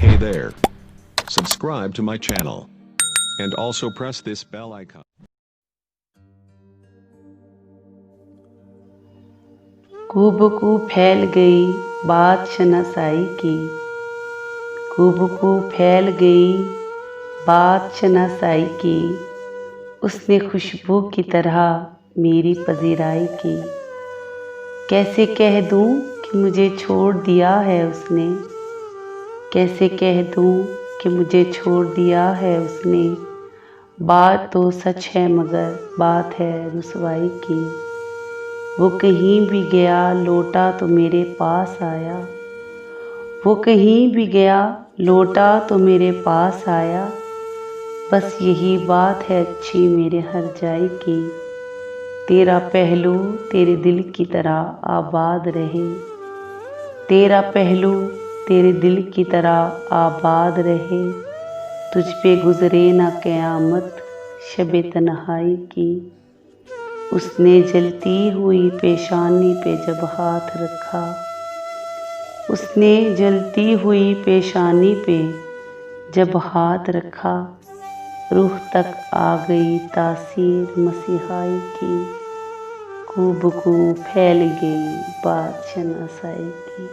Hey there. Subscribe to my channel. And also press this bell icon. खूब फैल गई बात शनासाई की, खूब फैल गई बात शनासाई की। उसने खुशबू की तरह मेरी पजीराई की। कैसे कह दूं कि मुझे छोड़ दिया है उसने, कैसे कह दूं कि मुझे छोड़ दिया है उसने। बात तो सच है मगर बात है रुसवाई की। वो कहीं भी गया लौटा तो मेरे पास आया, वो कहीं भी गया लौटा तो मेरे पास आया। बस यही बात है अच्छी मेरे हर जाई की। तेरा पहलू तेरे दिल की तरह आबाद रहे, तेरा पहलू तेरे दिल की तरह आबाद रहे। तुझ पे गुजरे ना क़यामत शबे तन्हाई की। उसने जलती हुई पेशानी पे जब हाथ रखा, उसने जलती हुई पेशानी पे जब हाथ रखा। रूह तक आ गई तासीर मसीहाई की। खूब फैल गई बात शनासाई की।